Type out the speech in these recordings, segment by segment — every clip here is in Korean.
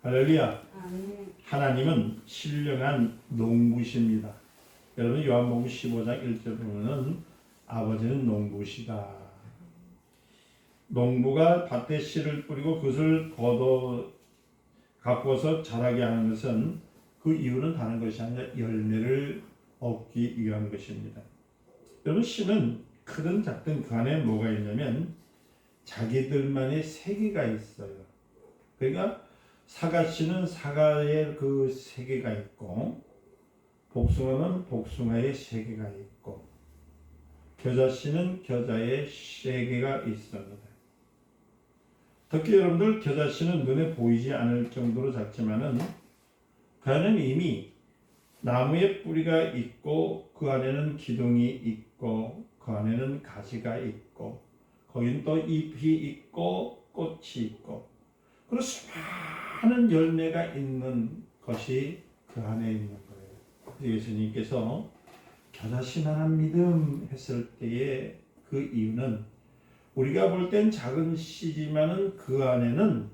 할렐루야. 하나님은 신령한 농부십니다. 여러분 요한복음 15장 1절 보면은 아버지는 농부시다. 농부가 밭에 씨를 뿌리고 그것을 걷어 갖고서 자라게 하는 것은 그 이유는 다른 것이 아니라 열매를 얻기 위한 것입니다. 여러분 씨는 크든 작든 그 안에 뭐가 있냐면 자기들만의 세계가 있어요. 그러니까 사과씨는 사과의 그 세계가 있고 복숭아는 복숭아의 세계가 있고 겨자씨는 겨자의 세계가 있습니다. 특히 여러분들 겨자씨는 눈에 보이지 않을 정도로 작지만은 그 안에는 이미 나무에 뿌리가 있고 그 안에는 기둥이 있고 그 안에는 가지가 있고 거긴 또 잎이 있고 꽃이 있고 그리고 수많은 열매가 있는 것이 그 안에 있는 거예요. 예수님께서 겨자씨만한 믿음 했을 때의 그 이유는 우리가 볼 땐 작은 씨지만은 그 안에는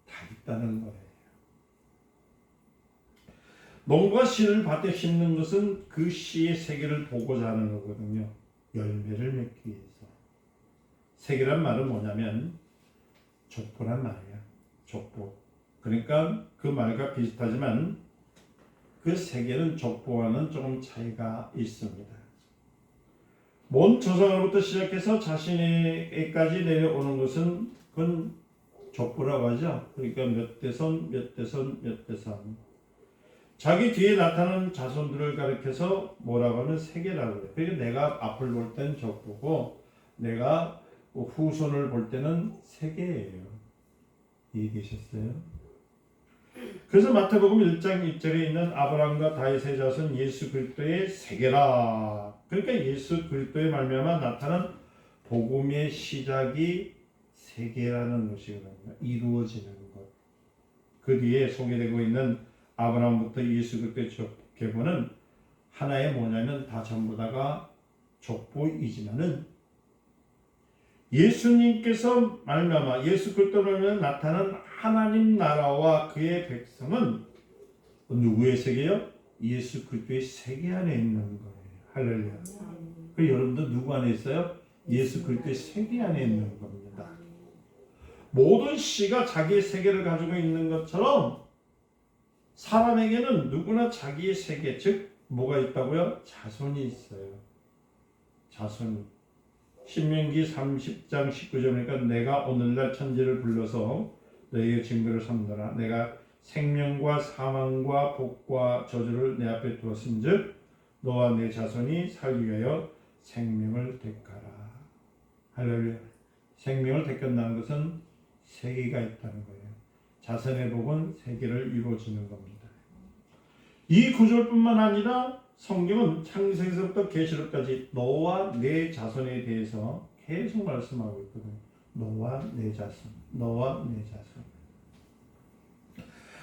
다 있다는 거예요. 농부가 씨를 밭에 심는 것은 그 씨의 세계를 보고자 하는 거거든요. 열매를 맺기 위해서. 세계란 말은 뭐냐면 족보란 말이야. 족보. 그러니까 그 말과 비슷하지만 그 세계는 족보와는 조금 차이가 있습니다. 먼 조상으로부터 시작해서 자신에게까지 내려오는 것은 그건 족보라고 하죠. 그러니까 몇 대선, 몇 대선, 몇 대선. 자기 뒤에 나타나는 자손들을 가리켜서 뭐라고 하면 세계라고 해요. 그러니까 내가 앞을 볼 때는 족보고 내가 후손을 볼 때는 세계예요. 이해되셨어요? 그래서 마태복음 1장 1절에 있는 아브라함과 다윗의 자손 예수 그리스도의 세계라. 그러니까 예수 그리스도의 말미암아 나타난 복음의 시작이 세계라는 것이거든요. 이루어지는 것. 그 뒤에 소개되고 있는 아브라함부터 예수 그리스도의 족보는 하나의 뭐냐면 다 전부 다가 족보이지만은 예수님께서 말미암아 예수 그리스도로 나타난 하나님 나라와 그의 백성은 누구의 세계요? 예수 그리스도의 세계 안에 있는 거예요. 할렐루야. 그 여러분도 누구 안에 있어요? 예수 그리스도의 세계 안에 있는 겁니다. 모든 씨가 자기의 세계를 가지고 있는 것처럼 사람에게는 누구나 자기의 세계, 즉 뭐가 있다고요? 자손이 있어요. 자손이. 신명기 30장 19절이니까 내가 오늘날 천지를 불러서 너희의 증거를 삼노라. 내가 생명과 사망과 복과 저주를 내 앞에 두었은즉 너와 내 자손이 살기 위하여 생명을 택하라. 할렐루야. 생명을 택한다는 것은 세계가 있다는 거예요. 자손의 복은 세계를 이루어지는 겁니다. 이 구절뿐만 아니라 성경은 창세기서부터 계시록까지 너와 내 자손에 대해서 계속 말씀하고 있거든요. 너와 내 자손, 너와 내 자손.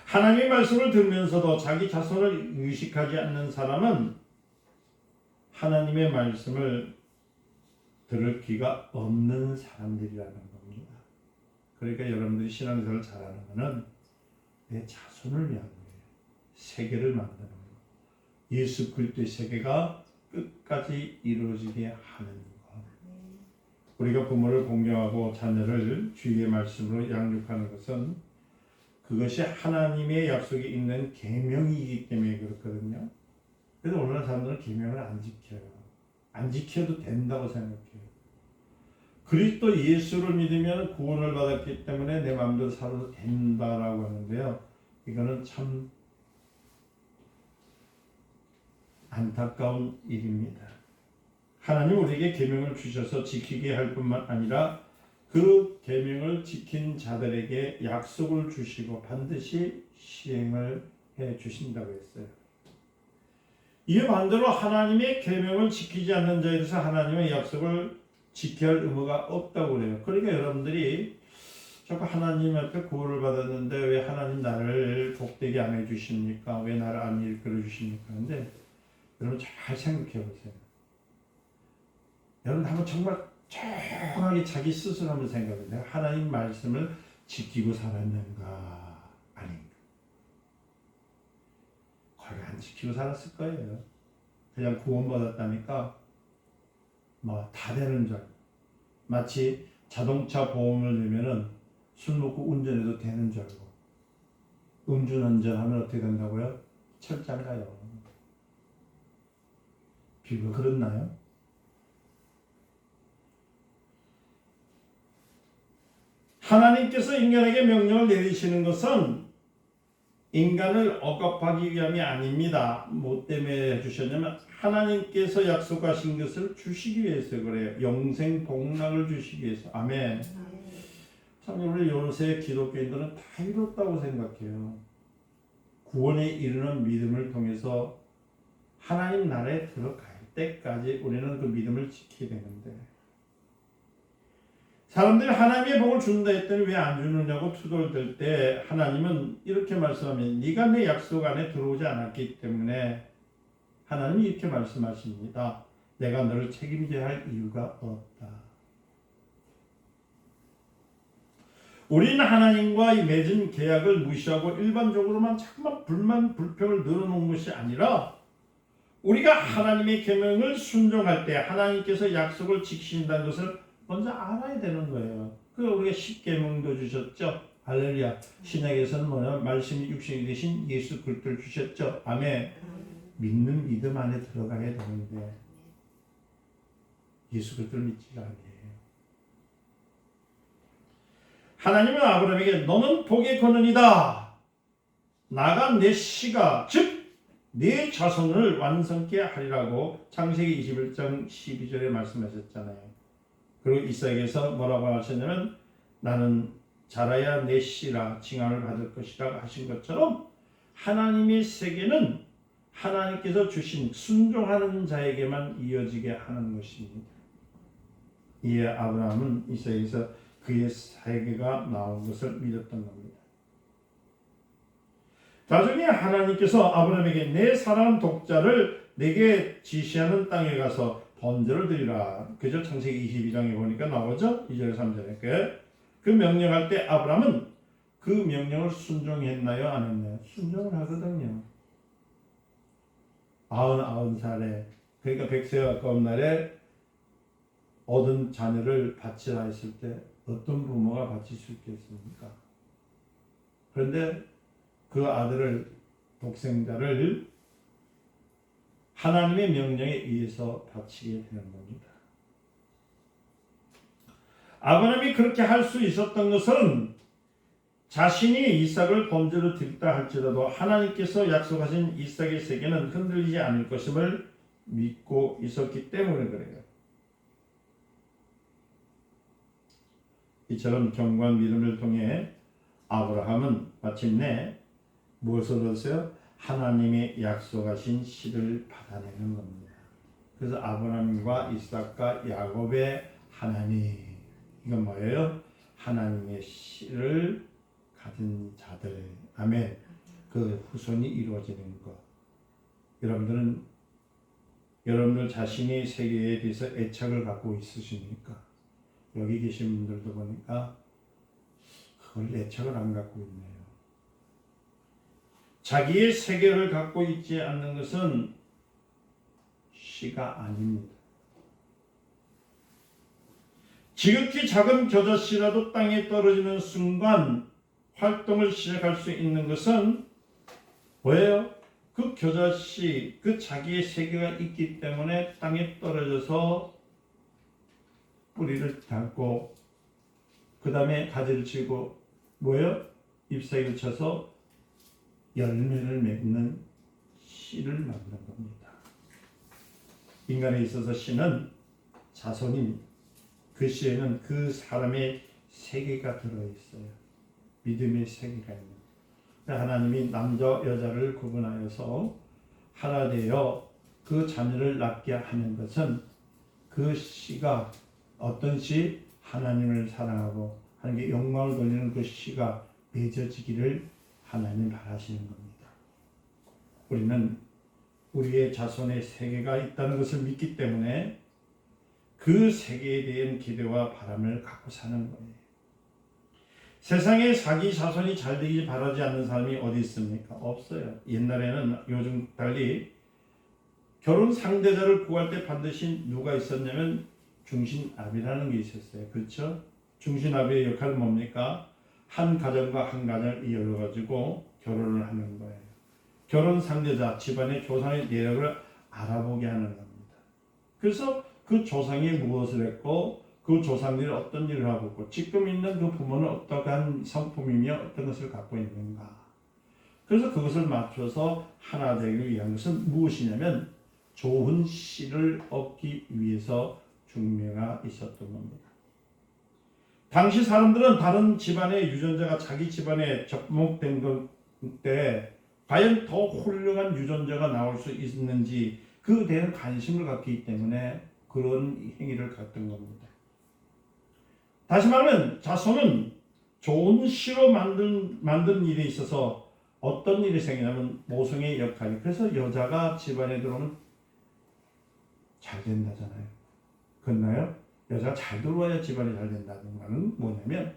하나님의 말씀을 들으면서도 자기 자손을 의식하지 않는 사람은 하나님의 말씀을 들을 귀가 없는 사람들이라는 겁니다. 그러니까 여러분들이 신앙생활을 잘하는 것은 내 자손을 위한 거예요. 세계를 만드는 거예요. 예수 그리스도의 세계가 끝까지 이루어지게 하는 것. 우리가 부모를 공경하고 자녀를 주의 말씀으로 양육하는 것은 그것이 하나님의 약속이 있는 계명이기 때문에 그렇거든요. 그래서 오늘날 사람들은 계명을 안 지켜요. 안 지켜도 된다고 생각해요. 그리스도 예수를 믿으면 구원을 받았기 때문에 내 마음대로 살아도 된다라고 하는데요. 이거는 참 안타까운 일입니다. 하나님 우리에게 계명을 주셔서 지키게 할 뿐만 아니라 그 계명을 지킨 자들에게 약속을 주시고 반드시 시행을 해 주신다고 했어요. 이에 반대로 하나님의 계명을 지키지 않는 자에 대해서 하나님의 약속을 지켜야 할 의무가 없다고 그래요. 그러니까 여러분들이 자꾸 하나님 앞에 구원을 받았는데 왜 하나님 나를 복되게 안 해주십니까? 왜 나를 안 이끌어 주십니까? 근데 여러분 잘 생각해 보세요. 여러분 한번 정말 조용하게 자기 스스로 한번 생각해 보세요. 하나님 말씀을 지키고 살았는가? 아닌가? 안 지키고 살았을 거예요. 그냥 구원받았다니까 뭐 다 되는 줄 알고, 마치 자동차 보험을 내면은 술 먹고 운전해도 되는 줄 알고, 음주운전하면 어떻게 된다고요? 철장 가요. 비유가 그렇나요? 하나님께서 인간에게 명령을 내리시는 것은 인간을 억압하기 위함이 아닙니다. 뭐 때문에 해주셨냐면 하나님께서 약속하신 것을 주시기 위해서 그래요. 영생 복락을 주시기 위해서. 아멘. 참 우리 요새 기독교인들은 다 이뤘다고 생각해요. 구원에 이르는 믿음을 통해서 하나님 나라에 들어갈 때까지 우리는 그 믿음을 지켜야 되는데, 사람들이 하나님의 복을 준다 했더니 왜 안 주느냐고 투덜댈 때 하나님은 이렇게 말씀하면 네가 내 약속 안에 들어오지 않았기 때문에 하나님이 이렇게 말씀하십니다. 내가 너를 책임져야 할 이유가 없다. 우리는 하나님과 맺은 계약을 무시하고 일반적으로만 자꾸만 불만 불평을 늘어놓은 것이 아니라, 우리가 하나님의 계명을 순종할 때 하나님께서 약속을 지키신다는 것을 먼저 알아야 되는 거예요. 그래서 우리가 십계명도 주셨죠. 할렐루야. 신약에서는 뭐냐? 말씀이 육신이 되신 예수 그리스도를 주셨죠. 아멘. 믿는 믿음 안에 들어가야 되는데 예수 그리스도를 믿지가 않아요. 하나님은 아브라함에게 너는 복의 근원이다. 나가 내 씨가 즉 내 자손을 완성케 하리라고 창세기 21장 12절에 말씀하셨잖아요. 그리고 이삭에게서 뭐라고 하셨냐면 나는 자라야 내 씨라 칭함을 받을 것이라 하신 것처럼 하나님의 세계는 하나님께서 주신 순종하는 자에게만 이어지게 하는 것입니다. 이에 아브라함은 이삭에게서 그의 세계가 나온 것을 믿었던 겁니다. 나중에 하나님께서 아브라함에게 내 사랑 독자를 내게 지시하는 땅에 가서 번제를 드리라. 그죠? 창세기 22장에 보니까 나오죠? 2절 3절에. 그 명령할 때 아브라함은 그 명령을 순종했나요? 안 했나요? 순종을 하거든요. 99살에, 그러니까 100세가 가까운 날에 얻은 자녀를 바치라 했을 때 어떤 부모가 바칠 수 있겠습니까? 그런데 그 아들을, 독생자를 하나님의 명령에 의해서 바치게 되는 겁니다. 아브라함이 그렇게 할 수 있었던 것은 자신이 이삭을 번제로 드렸다 할지라도 하나님께서 약속하신 이삭의 세계는 흔들리지 않을 것임을 믿고 있었기 때문에 그래요. 이처럼 견고한 믿음을 통해 아브라함은 마침내 무엇을 얻었어요? 하나님의 약속하신 씨를 받아내는 겁니다. 그래서 아브라함과 이삭과 야곱의 하나님, 이건 뭐예요? 하나님의 씨를 가진 자들, 아멘. 그 후손이 이루어지는 것. 여러분들 자신의 세계에 대해서 애착을 갖고 있으십니까? 여기 계신 분들도 보니까 그걸 애착을 안 갖고 있네요. 자기의 세계를 갖고 있지 않는 것은 씨가 아닙니다. 지극히 작은 겨자씨라도 땅에 떨어지는 순간 활동을 시작할 수 있는 것은 뭐예요? 그 겨자씨, 그 자기의 세계가 있기 때문에 땅에 떨어져서 뿌리를 닫고 그 다음에 가지를 치고 뭐예요? 잎사귀를 쳐서 열매를 맺는 씨를 만든 겁니다. 인간에 있어서 씨는 자손인, 그 씨에는 그 사람의 세계가 들어있어요. 믿음의 세계가 있는. 하나님이 남자 여자를 구분하여서 하나 되어 그 자녀를 낳게 하는 것은 그 씨가 어떤 씨? 하나님을 사랑하고 하나님께 영광을 돌리는 그 씨가 맺어지기를 하나님 바라시는 겁니다. 우리는 우리의 자손의 세계가 있다는 것을 믿기 때문에 그 세계에 대한 기대와 바람을 갖고 사는 거예요. 세상에 자기 자손이 잘 되길 바라지 않는 사람이 어디 있습니까? 없어요. 옛날에는 요즘 달리 결혼 상대자를 구할 때 반드시 누가 있었냐면 중신아비라는 게 있었어요. 그렇죠? 중신아비의 역할은 뭡니까? 한 가정과 한 가정을 이어가지고 결혼을 하는 거예요. 결혼 상대자, 집안의 조상의 내력을 알아보게 하는 겁니다. 그래서 그 조상이 무엇을 했고 그 조상들이 어떤 일을 하고 있고 지금 있는 그 부모는 어떠한 성품이며 어떤 것을 갖고 있는가. 그래서 그것을 맞춰서 하나 되기 위한 것은 무엇이냐면 좋은 씨를 얻기 위해서 중매가 있었던 겁니다. 당시 사람들은 다른 집안의 유전자가 자기 집안에 접목된 때 과연 더 훌륭한 유전자가 나올 수 있는지 그에 대한 관심을 갖기 때문에 그런 행위를 갖던 겁니다. 다시 말하면 자손은 좋은 씨로 만든 일에 있어서 어떤 일이 생기냐면 모성의 역할이, 그래서 여자가 집안에 들어오면 잘 된다잖아요. 그렇나요? 여자가 잘 들어와야 집안이 잘 된다는 것은 뭐냐면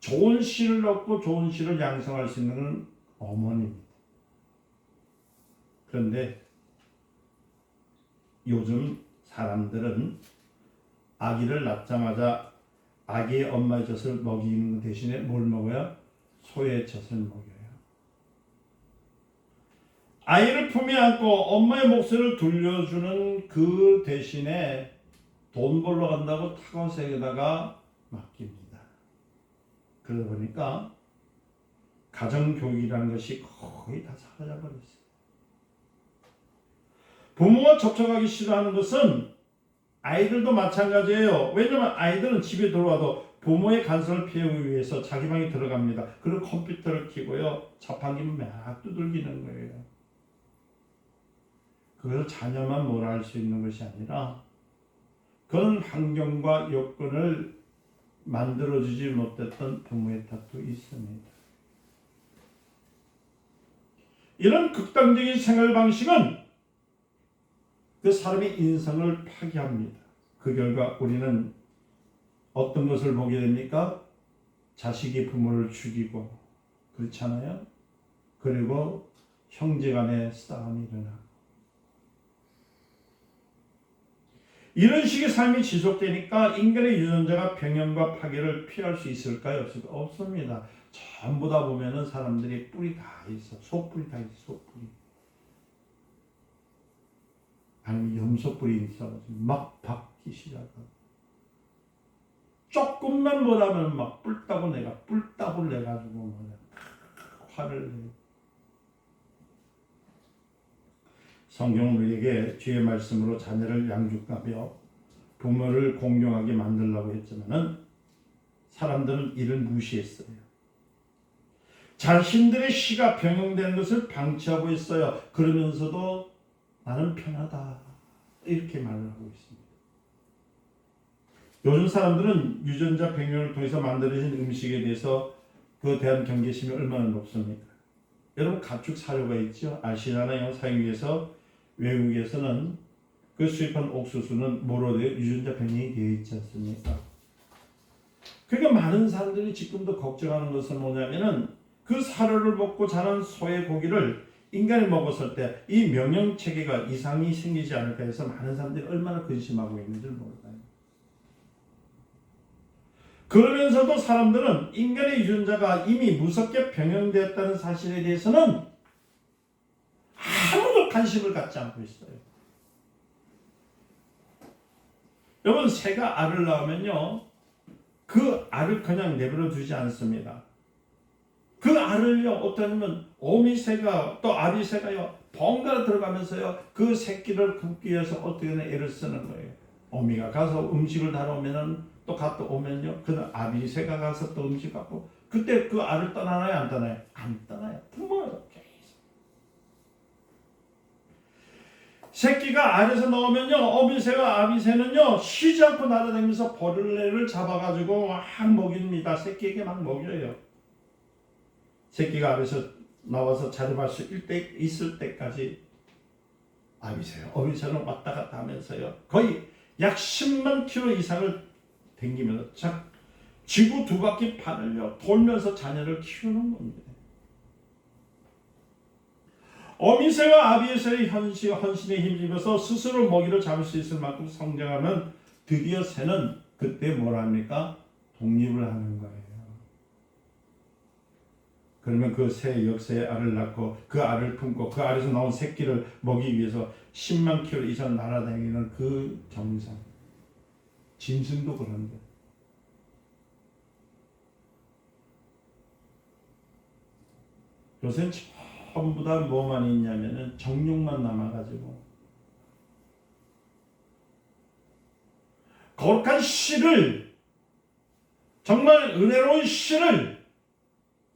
좋은 씨를 얻고 좋은 씨를 양성할 수 있는 건 어머니입니다. 그런데 요즘 사람들은 아기를 낳자마자 아기의 엄마의 젖을 먹이는 대신에 뭘 먹어요? 소의 젖을 먹여요. 아이를 품에 안고 엄마의 몫을 돌려주는 그 대신에 돈 벌러 간다고 타고색에다가 맡깁니다. 그러다 보니까 가정교육이라는 것이 거의 다 사라져버렸어요. 부모가 접촉하기 싫어하는 것은 아이들도 마찬가지예요. 왜냐하면 아이들은 집에 들어와도 부모의 간섭을 피하기 위해서 자기 방에 들어갑니다. 그리고 컴퓨터를 켜고요. 자판기만 막 두들기는 거예요. 그것을 자녀만 뭐라 할 수 있는 것이 아니라 그런 환경과 여건을 만들어주지 못했던 부모의 탓도 있습니다. 이런 극단적인 생활 방식은 그 사람의 인성을 파괴합니다. 그 결과 우리는 어떤 것을 보게 됩니까? 자식이 부모를 죽이고, 그렇잖아요. 그리고 형제간의 싸움이 일어나고, 이런 식의 삶이 지속되니까 인간의 유전자가 병연과 파괴를 피할 수 있을까요? 없습니다. 전부 다 보면은 사람들이 뿔이 다 있어. 소뿔이 다 있어. 소뿔이. 아니면 염소뿔이 있어가지고 막 박기 시작하고, 조금만 못하면 막 뿔따고 내가지고 뭐냐 화를 내고. 성경은 우리에게 주의 말씀으로 자녀를 양육하며 부모를 공경하게 만들라고 했지만은 사람들은 이를 무시했어요. 자신들의 씨가 병용되는 것을 방치하고 있어요. 그러면서도 나는 편하다 이렇게 말을 하고 있습니다. 요즘 사람들은 유전자 병용을 통해서 만들어진 음식에 대해서 그에 대한 경계심이 얼마나 높습니까? 여러분 가축 사료가 있죠. 아시잖아요. 사용하기 위해서 외국에서는 그 수입한 옥수수는 뭐로 되어 유전자 변형이 되어 있지 않습니까? 그러니까 많은 사람들이 지금도 걱정하는 것은 뭐냐면은 그 사료를 먹고 자란 소의 고기를 인간이 먹었을 때 이 명령 체계가 이상이 생기지 않을까 해서 많은 사람들이 얼마나 근심하고 있는지 몰라요. 그러면서도 사람들은 인간의 유전자가 이미 무섭게 변형되었다는 사실에 대해서는 아무도 관심을 갖지 않고 있어요. 여러분 새가 알을 낳으면요 그 알을 그냥 내버려 두지 않습니다. 그 알을요 어떠냐면 어미새가 또 아비새가요 번갈아 들어가면서요 그 새끼를 굽기 위해서 어떻게든 애를 쓰는 거예요. 어미가 가서 음식을 다뤄오면은 또 갔다 오면요 그 아비새가 가서 또 음식 갖고, 그때 그 알을 떠나나요 안 떠나요? 안 떠나요. 부모요. 새끼가 알에서 나오면요 어미새와 아비새는요 쉬지 않고 날아다니면서 벌레를 잡아가지고 막 먹입니다. 새끼에게 막 먹여요. 새끼가 알에서 나와서 자립할 수 있을 때까지 아비새요 어미새는 왔다 갔다 하면서요 거의 약 10만 킬로 이상을 댕기면서 지구 두 바퀴 판을요 돌면서 자녀를 키우는 겁니다. 어미새와 아비새의 헌신에 힘입어서 스스로 먹이를 잡을 수 있을 만큼 성장하면 드디어 새는 그때 뭘 합니까? 독립을 하는 거예요. 그러면 그 새 역새의 알을 낳고 그 알을 품고 그 알에서 나온 새끼를 먹이기 위해서 10만 킬로 이상 날아다니는 그 정상. 짐승도 그런데. 요새는 전부 다 뭐만 있냐면은 정욕만 남아가지고 거룩한 씨를, 정말 은혜로운 씨를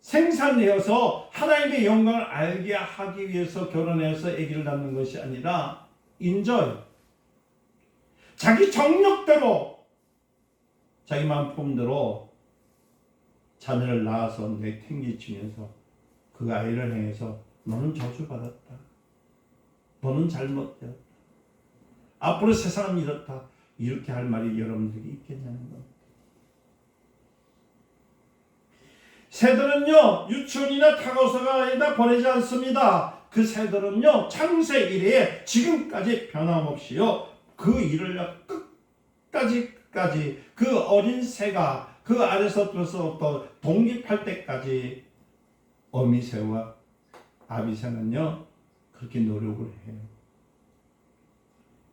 생산되어서 하나님의 영광을 알게 하기 위해서 결혼해서 아기를 낳는 것이 아니라 인저이, 자기 정욕대로 자기 마음품대로 자녀를 낳아서 내팽개치면서 그 아이를 향해서 너는 저주받았다, 너는 잘못되었다, 앞으로 세상은 이렇다, 이렇게 할 말이 여러분들이 있겠냐는 겁니다. 새들은요 유치원이나 타가소가에다 보내지 않습니다. 그 새들은요 창세 이래에 지금까지 변함없이요 그 일을 끝까지 그 어린 새가 그 아래서부터 독립할 때까지 어미새와 아비새는요 그렇게 노력을 해요.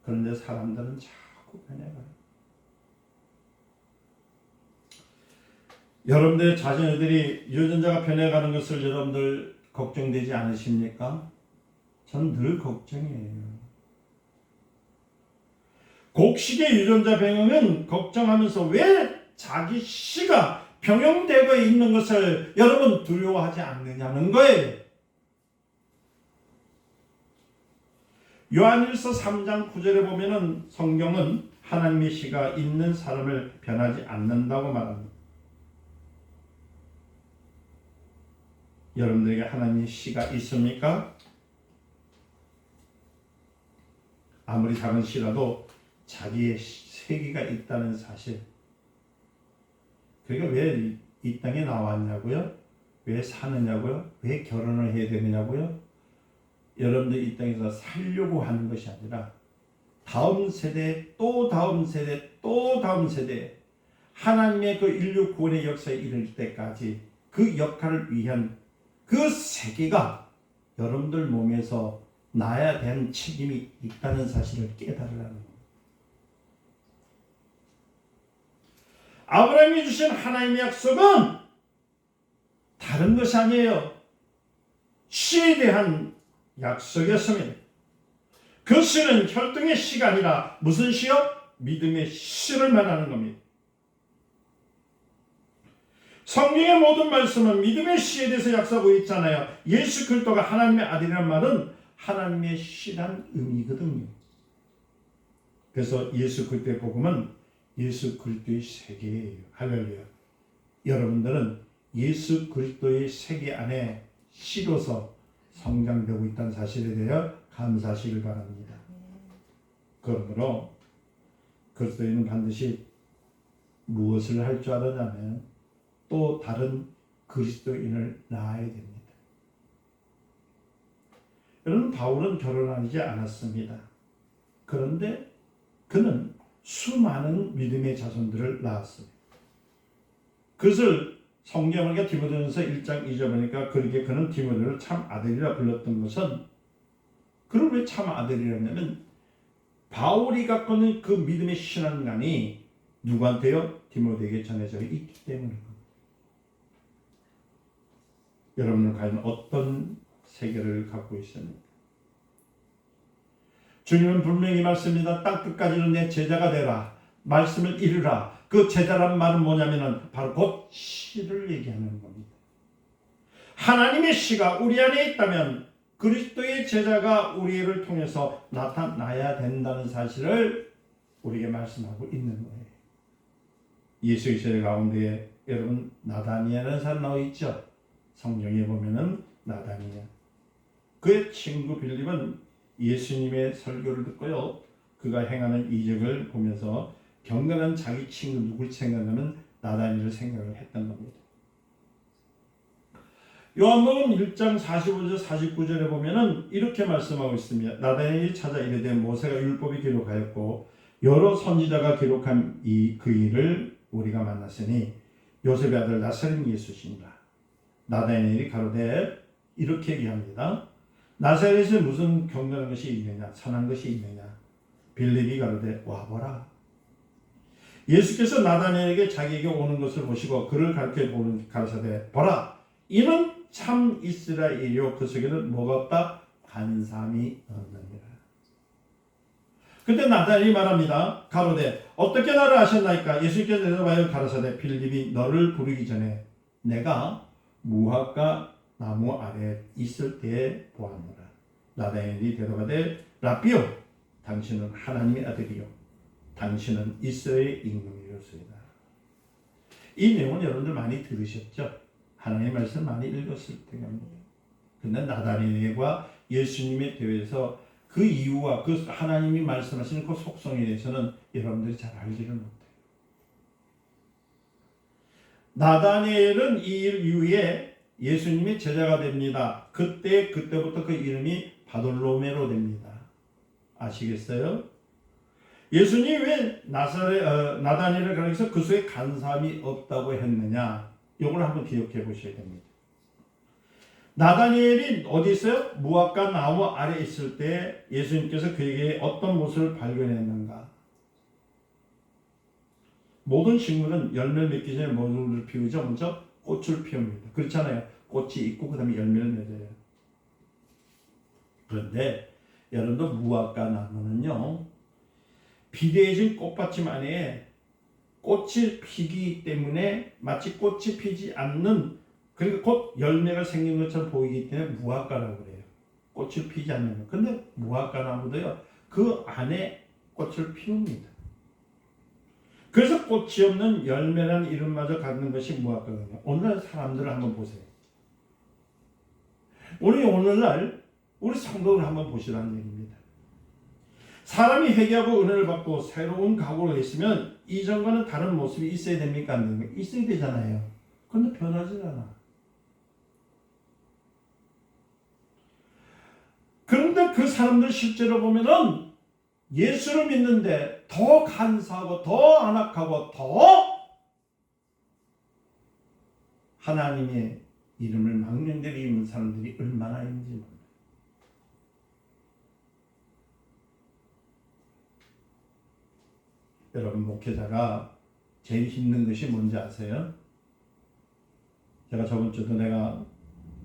그런데 사람들은 자꾸 변해가요. 여러분들의 자녀들이 유전자가 변해가는 것을 여러분들 걱정되지 않으십니까? 전 늘 걱정이에요. 곡식의 유전자 변형은 걱정하면서 왜 자기 씨가 병용되고 있는 것을 여러분 두려워하지 않느냐는 거예요. 요한일서 3장 9절에 보면은 성경은 하나님의 씨가 있는 사람을 변하지 않는다고 말합니다. 여러분들에게 하나님의 씨가 있습니까? 아무리 작은 씨라도 자기의 세계가 있다는 사실. 그러니까 왜 이 땅에 나왔냐고요? 왜 사느냐고요? 왜 결혼을 해야 되느냐고요? 여러분들 이 땅에서 살려고 하는 것이 아니라 다음 세대, 또 다음 세대, 또 다음 세대 하나님의 그 인류 구원의 역사에 이를 때까지 그 역할을 위한 그 세계가 여러분들 몸에서 나야 되는 책임이 있다는 사실을 깨달으라는 겁니다. 아브라함이 주신 하나님의 약속은 다른 것이 아니에요. 씨에 대한 약속이었습니다. 그 씨는 혈통의 씨가 아니라 무슨 씨요? 믿음의 씨를 말하는 겁니다. 성경의 모든 말씀은 믿음의 씨에 대해서 약속하고 있잖아요. 예수 그리스도가 하나님의 아들이란 말은 하나님의 씨란 의미거든요. 그래서 예수 그리스도의 복음은 예수 그리스도의 세계예요. 할렐루야. 여러분들은 예수 그리스도의 세계 안에 씨로서 성장되고 있다는 사실에 대해 감사하시길 바랍니다. 그러므로 그리스도인은 반드시 무엇을 할 줄 알았냐면 또 다른 그리스도인을 낳아야 됩니다. 여러분 바울은 결혼하지 않았습니다. 그런데 그는 수많은 믿음의 자손들을 낳았습니다. 그것을 성경을 디모데전서 1장 2절 보니까 그렇게 그는 디모데를 참 아들이라 불렀던 것은 그를 왜 참 아들이라 했냐면 바울이 갖고 있는 그 믿음의 신앙관이 누구한테요? 디모데에게 전해져 있기 때문입니다. 여러분은 과연 어떤 세계를 갖고 있습니까? 주님은 분명히 말씀입니다. 땅끝까지는 내 제자가 되라. 말씀을 이루라. 그 제자란 말은 뭐냐면은 바로 곧 씨를 얘기하는 겁니다. 하나님의 씨가 우리 안에 있다면 그리스도의 제자가 우리를 통해서 나타나야 된다는 사실을 우리에게 말씀하고 있는 거예요. 예수의 세대 가운데 여러분 나다니엘이라는 사람 나와 있죠? 성경에 보면은 나다니엘. 그의 친구 빌립은 예수님의 설교를 듣고요. 그가 행하는 이적을 보면서 경건한 자기 친구 누굴 생각하면 나다니엘을 생각을 했던 겁니다. 요한복음 1장 45절 49절에 보면은 이렇게 말씀하고 있습니다. 나다니엘이 찾아 이르되 모세가 율법이 기록하였고 여러 선지자가 기록한 그 일을 우리가 만났으니 요셉의 아들 나사렛 예수시니라. 나다니엘이 가로되 이렇게 얘기합니다. 나사렛에 무슨 경건한 것이 있느냐, 선한 것이 있느냐. 빌립이 가로되 와보라. 예수께서 나다니엘에게 자기에게 오는 것을 보시고 그를 가르쳐 보는 가르쳐되 보라, 이는 참 이스라엘이요 그 속에는 뭐가 없다? 간삼이 없느니라. 그때 나다니엘이 말합니다. 가로되 어떻게 나를 아셨나이까? 예수께서 대답하여 가르쳐되 빌립이 너를 부르기 전에 내가 무화과 나무 아래 있을 때에 보았노라. 나다니엘이 대답하되 라삐요, 당신은 하나님의 아들이요 당신은 이스라엘의 임금이로소이다. 이 내용은 여러분들 많이 들으셨죠? 하나님의 말씀 많이 읽었을 때입니다. 근데 나다니엘과 예수님의 대회에서 그 이유와 그 하나님이 말씀하시는 그 속성에 대해서는 여러분들이 잘 알지를 못해요. 나다니엘은 이 일 이후에 예수님의 제자가 됩니다. 그때부터 그 이름이 바돌로메로 됩니다. 아시겠어요? 예수님이 왜 나다니엘을 가리켜서 그 속에 간삼이 없다고 했느냐? 이걸 한번 기억해 보셔야 됩니다. 나다니엘이 어디 있어요? 무화과 나무 아래 있을 때 예수님께서 그에게 어떤 모습을 발견했는가? 모든 식물은 열매를 맺기 전에 뭐를 피우죠? 먼저 꽃을 피웁니다. 그렇잖아요. 꽃이 있고 그 다음에 열매를 맺어요. 그런데 여러분도 무화과 나무는요, 비대해진 꽃받침 안에 꽃이 피기 때문에 마치 꽃이 피지 않는, 그러니까 곧 열매가 생긴 것처럼 보이기 때문에 무화과라고 그래요. 꽃을 피지 않는. 근데 무화과 나무도요, 그 안에 꽃을 피웁니다. 그래서 꽃이 없는 열매라는 이름마저 갖는 것이 무화과거든요. 오늘날 사람들을 한번 보세요. 오늘날 우리 성도를 한번 보시라는 얘기입니다. 사람이 회개하고 은혜를 받고 새로운 각오를 했으면 이전과는 다른 모습이 있어야 됩니까? 안 됩니까? 있어야 되잖아요. 그런데 변하지 않아. 그런데 그 사람들 실제로 보면은 예수를 믿는데 더 간사하고 더 안악하고 더 하나님의 이름을 망령되게 읽는 사람들이 얼마나 있는지 몰라요. 여러분, 목회자가 제일 힘든 것이 뭔지 아세요? 제가 저번 주도 내가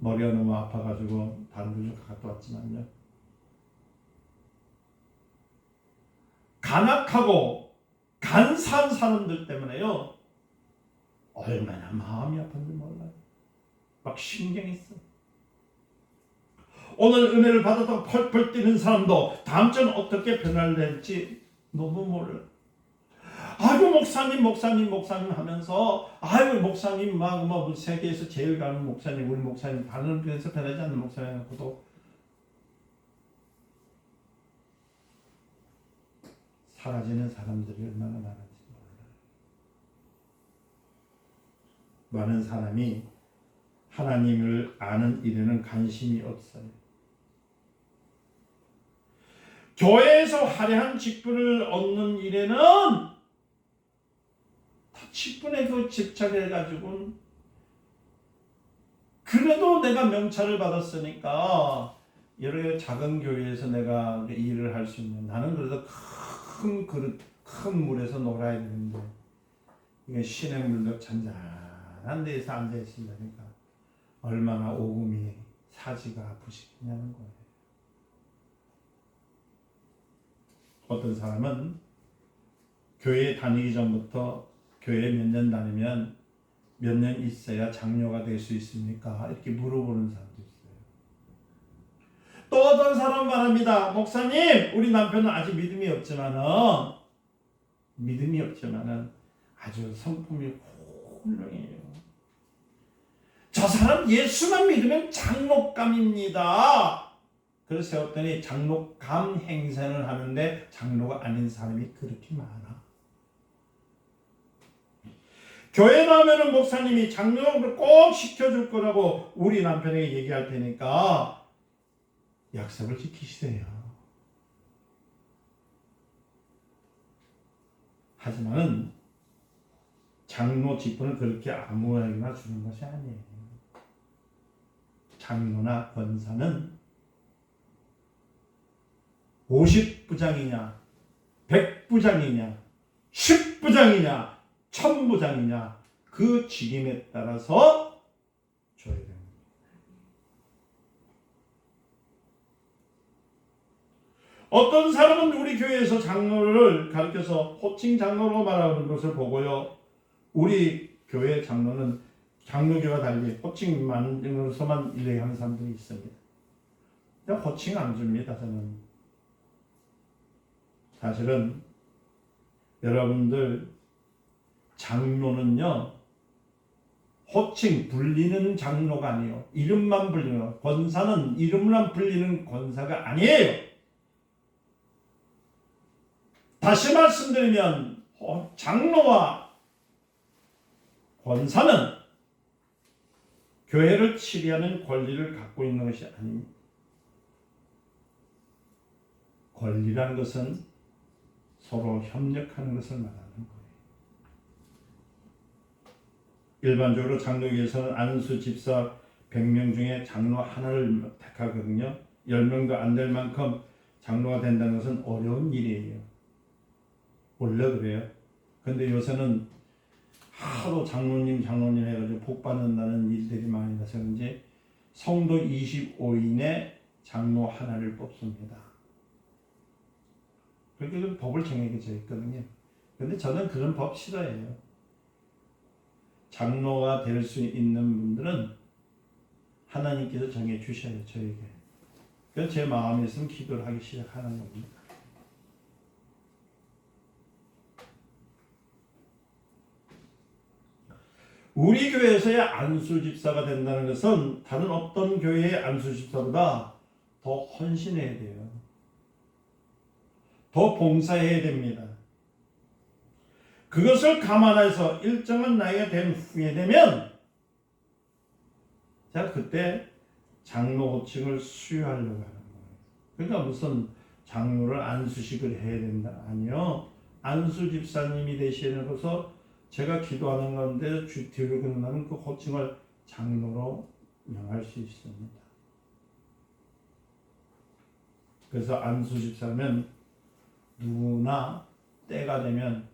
머리가 너무 아파가지고 다른 데좀 갔다 왔지만요, 간악하고 간사한 사람들 때문에요, 얼마나 마음이 아픈지 몰라요. 막 신경이 써. 오늘 은혜를 받았다고 펄펄 뛰는 사람도 다음 주는 어떻게 변할지 너무 몰라요. 아이고 목사님 하면서, 아이고 목사님 뭐 세계에서 제일 가는 목사님, 우리 목사님 다른 데서 변하지 않는 목사님하고도 사라지는 사람들이 얼마나 많은지 몰라요. 많은 사람이 하나님을 아는 일에는 관심이 없어요. 교회에서 화려한 직분을 얻는 일에는 직분에 그 집착해가지고, 그래도 내가 명찰을 받았으니까 여러 작은 교회에서 내가 일을 할 수 있는, 나는 그래도 큰 그릇, 큰 물에서 놀아야 되는데 이게 시냇물도 잔잔한 데에서 앉아 있으려니까 얼마나 오금이 사지가 아프시겠냐는 거예요. 어떤 사람은 교회에 다니기 전부터 교회에 몇 년 다니면 몇 년 있어야 장로가 될 수 있습니까? 이렇게 물어보는 사람도 있어요. 또 어떤 사람 말합니다. 목사님, 우리 남편은 아직 믿음이 없지만은 아주 성품이 훌륭해요. 저 사람 예수만 믿으면 장로감입니다. 그래서 세웠더니 장로감 행세를 하는데 장로가 아닌 사람이 그렇게 많아. 교회 나오면은 목사님이 장로를 꼭 시켜줄 거라고 우리 남편에게 얘기할 테니까 약속을 지키세요. 하지만 장로 직분을 그렇게 아무에게나 주는 것이 아니에요. 장로나 권사는 50부장이냐 100부장이냐 10부장이냐 1000부장이냐 그 직임에 따라서 줘야 됩니다. 어떤 사람은 우리 교회에서 장로를 가르쳐서 호칭 장로로 말하는 것을 보고요. 우리 교회 장로는 장로교와 달리 호칭만으로서만 일을 하는 사람들이 있습니다. 호칭 안 줍니다. 저는 사실은 여러분들 장로는요 호칭 불리는 장로가 아니에요. 이름만 불리는 권사는 이름만 불리는 권사가 아니에요. 다시 말씀드리면 장로와 권사는 교회를 치리하는 권리를 갖고 있는 것이 아닙니다. 권리라는 것은 서로 협력하는 것을 말하는 거예요. 일반적으로 장로교에서는 안수 집사 100명 중에 장로 하나를 택하거든요. 10명도 안 될 만큼 장로가 된다는 것은 어려운 일이에요. 원래 그래요. 근데 요새는 하도 장로님 해가지고 복 받는다는 일들이 많이 나서 그런지 성도 25인에 장로 하나를 뽑습니다. 그렇게 법을 정해져 있거든요. 근데 저는 그런 법 싫어해요. 장로가 될 수 있는 분들은 하나님께서 정해 주셔요, 저에게. 그래서 제 마음에 있으면 기도를 하기 시작하는 겁니다. 우리 교회에서의 안수 집사가 된다는 것은 다른 어떤 교회의 안수 집사보다 더 헌신해야 돼요. 더 봉사해야 됩니다. 그것을 감안해서 일정한 나이가 된 후에 되면 자 그때 장로 호칭을 수여하려고 하는 거예요. 그러니까 무슨 장로를 안수식을 해야 된다. 아니요. 안수 집사님이 되시는 것은 제가 기도하는 가운데 뒤로 끝나면 그 호칭을 장로로 명할 수 있습니다. 그래서 안수 집사면 누구나 때가 되면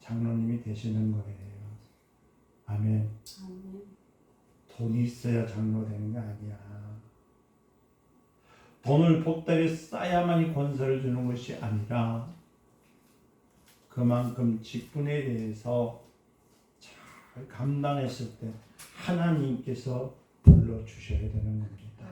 장로님이 되시는 거예요. 아멘. 돈이 있어야 장로 되는 게 아니야. 돈을 보따리에 쌓아야만이 권세를 주는 것이 아니라 그만큼 직분에 대해서 잘 감당했을 때 하나님께서 불러주셔야 되는 겁니다.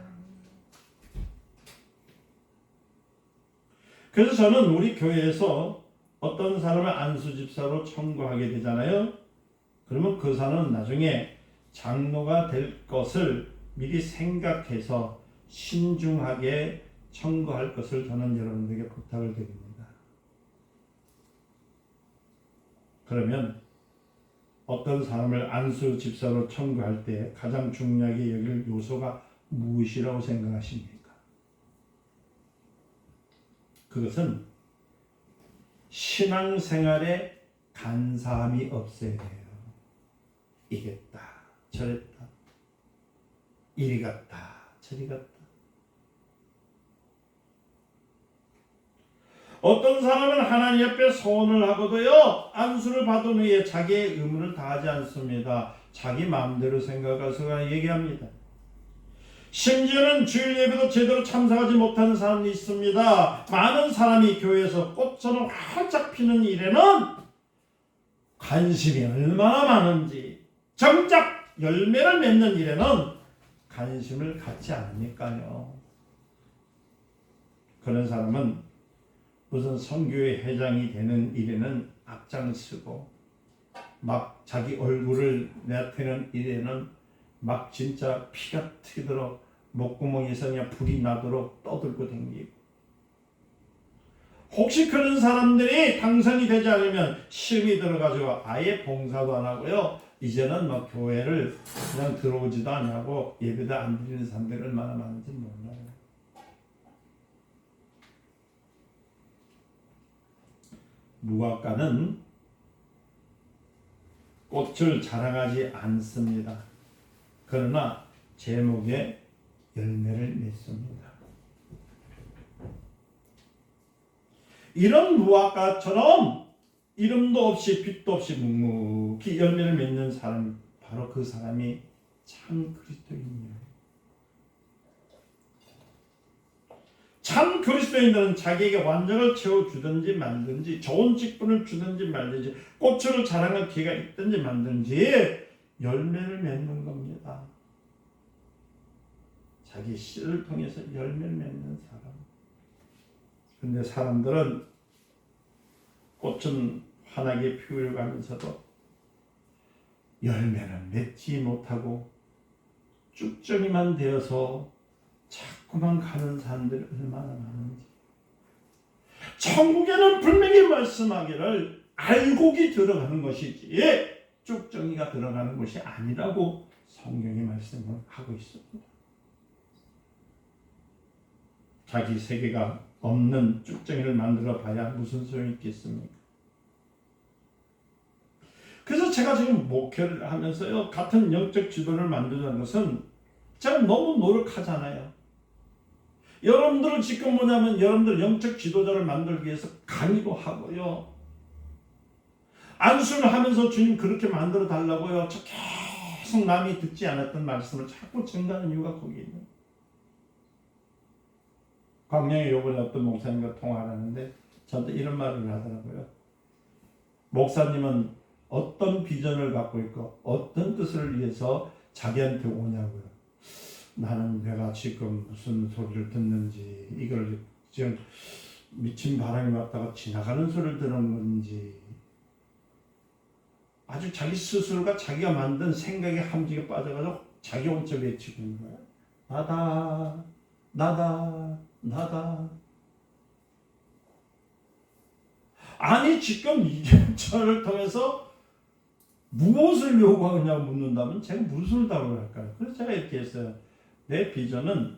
그래서 저는 우리 교회에서 어떤 사람을 안수집사로 청구하게 되잖아요. 그러면 그 사람은 나중에 장로가 될 것을 미리 생각해서 신중하게 청구할 것을 저는 여러분들에게 부탁을 드립니다. 그러면 어떤 사람을 안수집사로 청구할 때 가장 중요하게 여길 요소가 무엇이라고 생각하십니까? 그것은 신앙생활에 간사함이 없어야 돼요. 이랬다 저랬다 이리 갔다 저리 갔다. 어떤 사람은 하나님 앞에 소원을 하고도요 안수를 받은 후에 자기의 의무를 다하지 않습니다. 자기 마음대로 생각해서 얘기합니다. 심지어는 주일 예배도 제대로 참석하지 못하는 사람이 있습니다. 많은 사람이 교회에서 꽃처럼 활짝 피는 일에는 관심이 얼마나 많은지 정작 열매를 맺는 일에는 관심을 갖지 않으니까요. 그런 사람은 무슨 선교회 회장이 되는 일에는 앞장서고 막 자기 얼굴을 나타내는 일에는 막 진짜 피가 튀도록 목구멍에서 그냥 불이 나도록 떠들고 다니고, 혹시 그런 사람들이 당선이 되지 않으면 시험이 들어가지고 아예 봉사도 안 하고요 이제는 막 교회를 그냥 들어오지도 않냐고 예배도 안 드리는 사람들이 얼마나 많은지 몰라요. 무화과는 꽃을 자랑하지 않습니다. 그러나 제목에 열매를 맺습니다. 이런 무화과처럼 이름도 없이 빛도 없이 묵묵히 열매를 맺는 사람, 바로 그 사람이 참 그리스도인이에요. 참 그리스도인들은 자기에게 완전을 채워주든지 말든지, 좋은 직분을 주든지 말든지, 꽃을 자랑할 기회가 있든지 말든지 열매를 맺는 겁니다. 자기 씨를 통해서 열매를 맺는 사람. 근데 사람들은 꽃은 환하게 피어가면서도 열매는 맺지 못하고 쭉정이만 되어서 자꾸만 가는 사람들이 얼마나 많은지. 천국에는 분명히 말씀하기를 알곡이 들어가는 것이지 쭉정이가 들어가는 것이 아니라고 성경이 말씀을 하고 있습니다. 자기 세계가 없는 쭉정이를 만들어 봐야 무슨 소용이 있겠습니까? 그래서 제가 지금 목회를 하면서요, 같은 영적 지도를 만드는 것은 제가 너무 노력하잖아요. 여러분들은 지금 뭐냐면 여러분들 영적 지도자를 만들기 위해서 강의도 하고요. 안수를 하면서 주님 그렇게 만들어 달라고요. 저 계속 남이 듣지 않았던 말씀을 자꾸 전가하는 이유가 거기 있는 거예요. 광명에 요번에 어떤 목사님과 통화를 하는데 저한테 이런 말을 하더라고요. 목사님은 어떤 비전을 갖고 있고 어떤 뜻을 위해서 자기한테 오냐고요. 나는 내가 지금 무슨 소리를 듣는지, 이걸 지금 미친 바람이 왔다가 지나가는 소리를 들은 건지, 아주 자기 스스로가 자기가 만든 생각의 함정에 빠져가지고 자기 혼자 외치고 있는 거예요. 나다, 나다, 나다. 아니 지금 이 저를 통해서 무엇을 요구하느냐고 묻는다면 제가 무슨 답을 할까요? 그래서 제가 이렇게 했어요. 내 비전은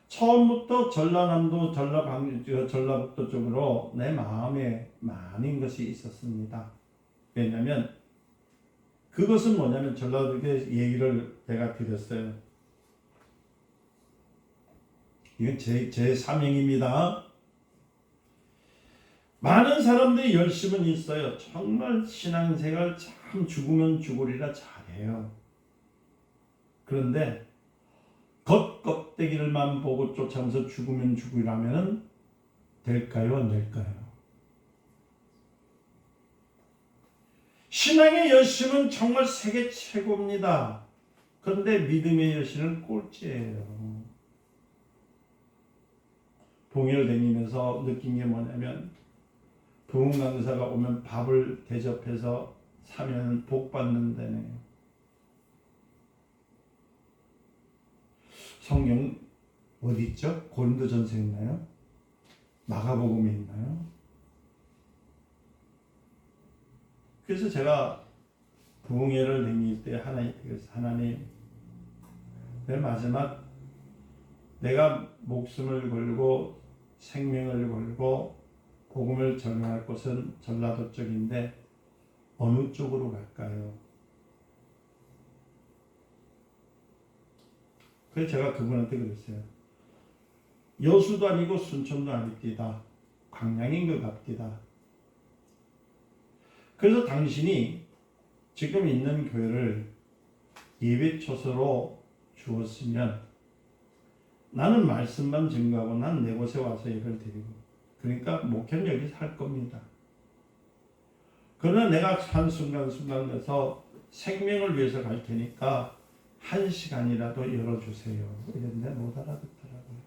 처음부터 전라남도, 전라북도 쪽으로 내 마음에 많은 것이 있었습니다. 왜냐하면 그것은 뭐냐면 전라도의 얘기를 내가 드렸어요. 이건 제 사명입니다. 많은 사람들이 열심은 있어요. 정말 신앙생활 참 죽으면 죽으리라 잘해요. 그런데 겉껍데기를만 보고 쫓아가면서 죽으면 죽으라면 될까요? 안 될까요? 신앙의 열심은 정말 세계 최고입니다. 그런데 믿음의 열심은 꼴찌예요. 동해를 다니면서 느낀 게 뭐냐면 부흥 강사가 오면 밥을 대접해서 사면 복 받는다네요. 성경 어디 있죠? 고린도전서에 있나요? 마가복음에 있나요? 그래서 제가 부흥회를 다닐 때 하나님 내 마지막 내가 목숨을 걸고 생명을 걸고 복음을 전할 곳은 전라도 쪽인데 어느 쪽으로 갈까요? 그래서 제가 그분한테 그랬어요. 여수도 아니고 순천도 아닙니다. 광양인 것 같디다. 그래서 당신이 지금 있는 교회를 예배 초소로 주었으면 나는 말씀만 증거하고 난 내 곳에 와서 예배를 드리고, 그러니까 목회는 여기서 할 겁니다. 그러나 내가 한 순간순간에서 생명을 위해서 갈 테니까 1시간이라도 열어주세요. 이랬는데 못 알아듣더라고요.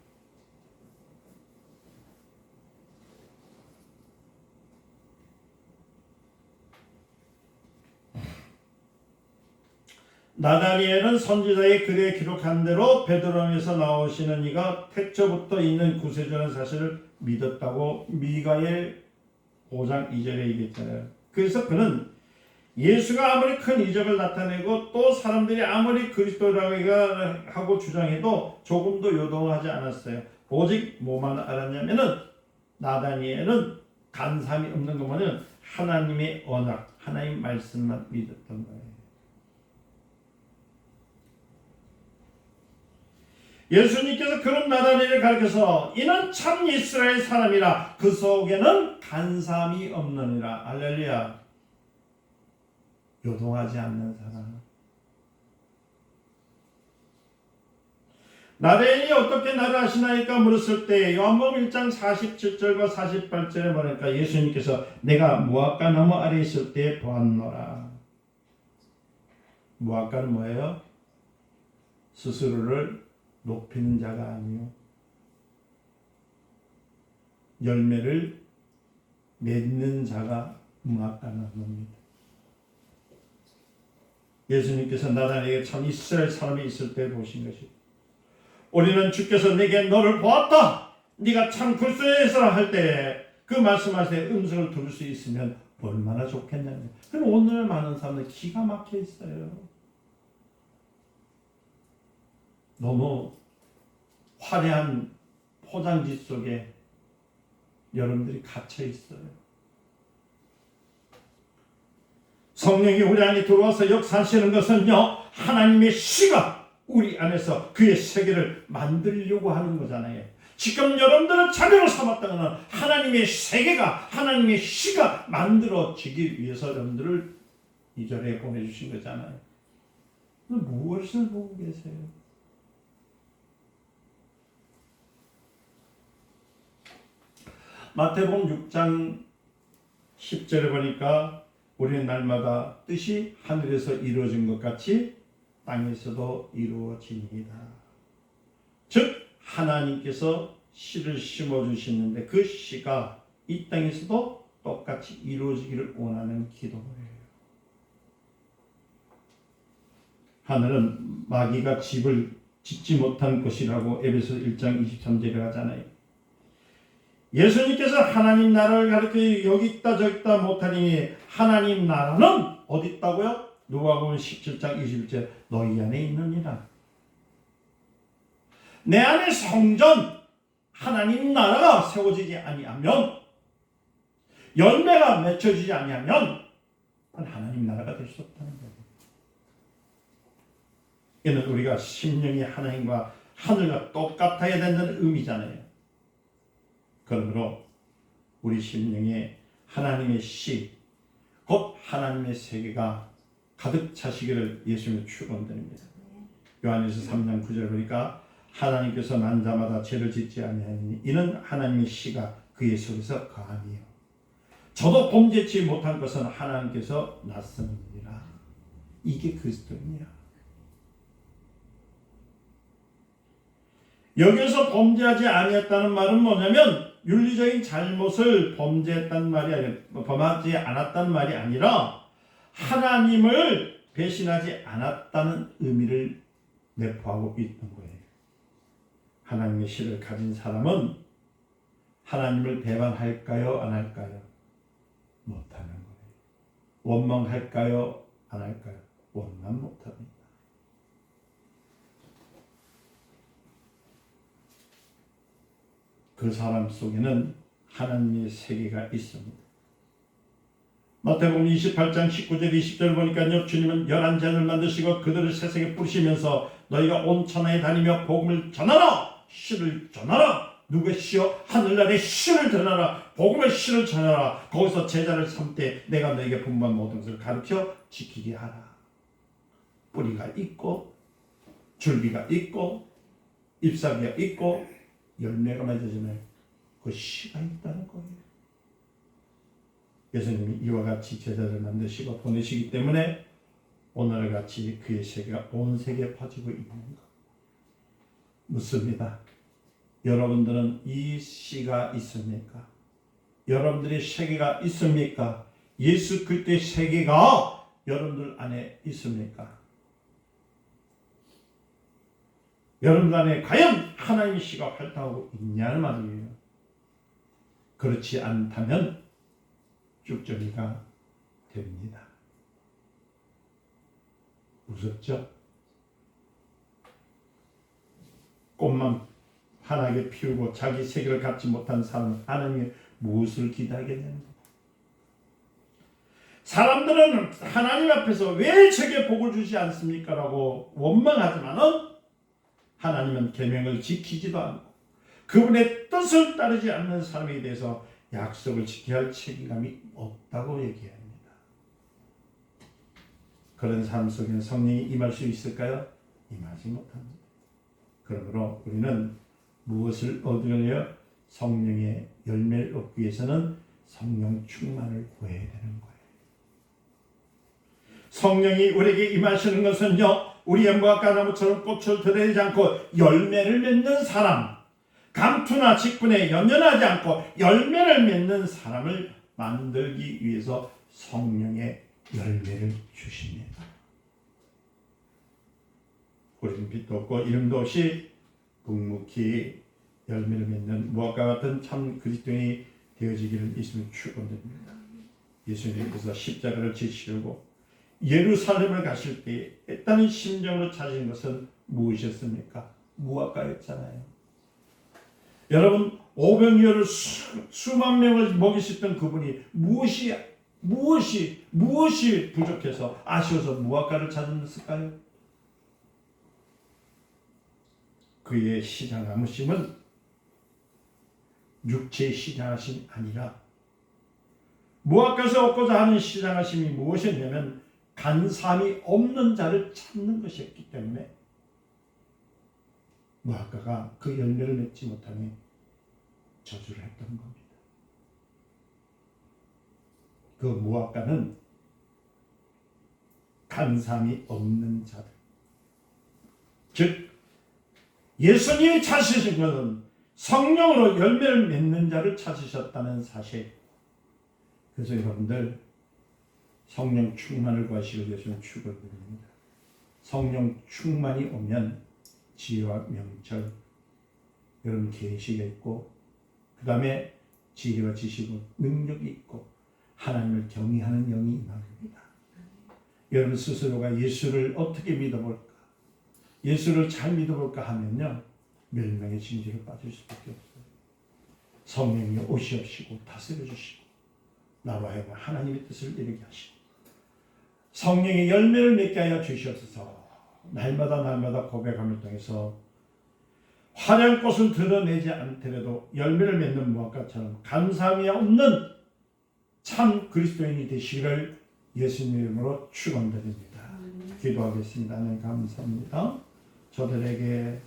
나다니엘은 선지자의 글에 기록한 대로 베드로에서 나오시는 이가 태초부터 있는 구세주라는 사실을 믿었다고 미가엘 5장 2절에 얘기했잖아요. 그래서 그는 예수가 아무리 큰 이적을 나타내고 또 사람들이 아무리 그리스도라고 하고 주장해도 조금도 요동하지 않았어요. 오직 뭐만 알았냐면은 나다니엘은 간삼이 없는 것만은 하나님의 언약, 하나님 말씀만 믿었던 거예요. 예수님께서 그런 나다니엘을 가르쳐서 이는 참 이스라엘 사람이라 그 속에는 간삼이 없느니라. 할렐루야. 요동하지 않는 사람. 나다니엘이 어떻게 나를 아시나이까 물었을 때 요한복음 1장 47절과 48절에 보니까 예수님께서 내가 무화과 나무 아래 있을 때 보았노라. 무화과는 뭐예요? 스스로를 높이는 자가 아니요 열매를 맺는 자가 무화과 나무입니다. 예수님께서 나다니엘에게 참 이스라엘 사람이 있을 때 보신 것이고 우리는 주께서 내게 너를 보았다. 네가 참 그리스도이시라 할 때 그 말씀할 때 음성을 들을 수 있으면 얼마나 좋겠냐면 그럼 오늘 많은 사람들 기가 막혀 있어요. 너무 화려한 포장지 속에 여러분들이 갇혀 있어요. 성령이 우리 안에 들어와서 역사하시는 것은요 하나님의 씨가 우리 안에서 그의 세계를 만들려고 하는 거잖아요. 지금 여러분들은 자녀를 삼았다는 하나님의 세계가 하나님의 씨가 만들어지기 위해서 여러분들을 이 자리에 보내주신 거잖아요. 무엇을 보고 계세요? 마태복음 6장 10절에 보니까 우리는 날마다 뜻이 하늘에서 이루어진 것 같이 땅에서도 이루어집니다. 즉 하나님께서 씨를 심어주시는데 그 씨가 이 땅에서도 똑같이 이루어지기를 원하는 기도예요. 하늘은 마귀가 집을 짓지 못한 것이라고 에베소 1장 23절에 하잖아요. 예수님께서 하나님 나라를 가르쳐 여기 있다 저기 있다 못하니 하나님 나라는 어디 있다고요? 누가복음 17장 21절 너희 안에 있느니라. 내 안에 성전 하나님 나라가 세워지지 아니하면 열매가 맺혀지지 아니하면 하나님 나라가 될 수 없다는 거예요. 이는 우리가 심령이 하나님과 하늘과 똑같아야 된다는 의미잖아요. 그러므로 우리 심령에 하나님의 씨, 곧 하나님의 세계가 가득 차시기를 예수님의 축원드립니다. 요한일서 3장 9절 보니까 하나님께서 난 자마다 죄를 짓지 아니하니 이는 하나님의 씨가 그의 속에서 거하니요. 저도 범죄치 못한 것은 하나님께서 났음이니라. 이게 그리스도입니다. 여기서 범죄하지 아니했다는 말은 뭐냐면 윤리적인 잘못을 범죄했다는 말이 아니라 범하지 않았다는 말이 아니라 하나님을 배신하지 않았다는 의미를 내포하고 있는 거예요. 하나님의 씨를 가진 사람은 하나님을 배반할까요? 안 할까요? 못하는 거예요. 원망할까요? 안 할까요? 원망 못합니다. 그 사람 속에는 하나님의 세계가 있습니다. 마태복음 28장 19절 20절 보니까요. 주님은 11제자를 만드시고 그들을 세상에 뿌리시면서 너희가 온 천하에 다니며 복음을 전하라. 씨를 전하라. 누구의 씨요? 하늘나라의 씨를 전하라. 복음의 씨를 전하라. 거기서 제자를 삼되 내가 너에게 분부한 모든 것을 가르쳐 지키게 하라. 뿌리가 있고 줄기가 있고 잎사귀가 있고 열매가 맺어지면 그 씨가 있다는 거예요. 예수님이 이와 같이 제자를 만드시고 보내시기 때문에 오늘 같이 그의 세계가 온 세계에 퍼지고 있는 것. 묻습니다. 여러분들은 이 씨가 있습니까? 여러분들의 세계가 있습니까? 예수 그리스도의 세계가 여러분들 안에 있습니까? 여러분들 안에 과연 하나님의 씨가 활동하고 있냐는 말이에요. 그렇지 않다면 쭉저기가 됩니다. 무섭죠? 꽃만 환하게 피우고 자기 세계를 갖지 못한 사람은 하나님의 무엇을 기대하겠느냐? 사람들은 하나님 앞에서 왜 저게 복을 주지 않습니까? 라고 원망하지만은 하나님은 계명을 지키지도 않고 그분의 뜻을 따르지 않는 사람에 대해서 약속을 지켜야 할 책임감이 없다고 얘기합니다. 그런 삶 속에는 성령이 임할 수 있을까요? 임하지 못합니다. 그러므로 우리는 무엇을 얻으려 해요? 성령의 열매를 얻기 위해서는 성령 충만을 구해야 되는 거예요. 성령이 우리에게 임하시는 것은요, 우리의 무화과나무처럼 꽃을 드러내지 않고 열매를 맺는 사람, 감투나 직분에 연연하지 않고 열매를 맺는 사람을 만들기 위해서 성령의 열매를 주십니다. 우리는 빛도 없고 이름도 없이 묵묵히 열매를 맺는 무화과 같은 참 그리스도인이 되어지기를 예수님 축원드립니다. 예수님께서 십자가를 지시려고 예루살렘을 가실 때 애타는 심정으로 찾으신 것은 무엇이었습니까? 무화과였잖아요. 여러분, 오병이어를 수만 명을 먹이셨던 그분이 무엇이 부족해서 아쉬워서 무화과를 찾았을까요? 그의 시장하심은 육체의 시장하심이 아니라 무화과에서 얻고자 하는 시장하심이 무엇이었냐면 간삼이 없는 자를 찾는 것이었기 때문에 무화과가 그 열매를 맺지 못하니 저주를 했던 겁니다. 그 무화과는 간삼이 없는 자들, 즉 예수님이 찾으신 것은 성령으로 열매를 맺는 자를 찾으셨다는 사실. 그래서 여러분들 성령 충만을 구하시기 위해서는 축원드립니다. 성령 충만이 오면 지혜와 명철, 여러분 계시가 있고 그 다음에 지혜와 지식과 능력이 있고 하나님을 경외하는 영이 임합니다. 여러분 스스로가 예수를 어떻게 믿어볼까? 예수를 잘 믿어볼까 하면요, 멸망의 징조로 빠질 수밖에 없어요. 성령이 오시옵시고 다스려 주시고 나로 하여금 하나님의 뜻을 이루게 하시고 성령의 열매를 맺게 하여 주시옵소서. 날마다 고백함을 통해서 화려한 꽃을 드러내지 않더라도 열매를 맺는 무화과처럼 감사함이 없는 참 그리스도인이 되시기를 예수님 이름으로 축원드립니다. 기도하겠습니다. 하나님 감사합니다. 저들에게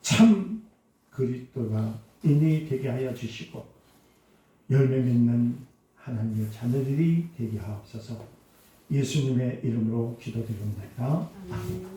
참 그리스도가 인이 되게 하여 주시고 열매 맺는 하나님의 자녀들이 되게 하옵소서. 예수님의 이름으로 기도드립니다. 아멘.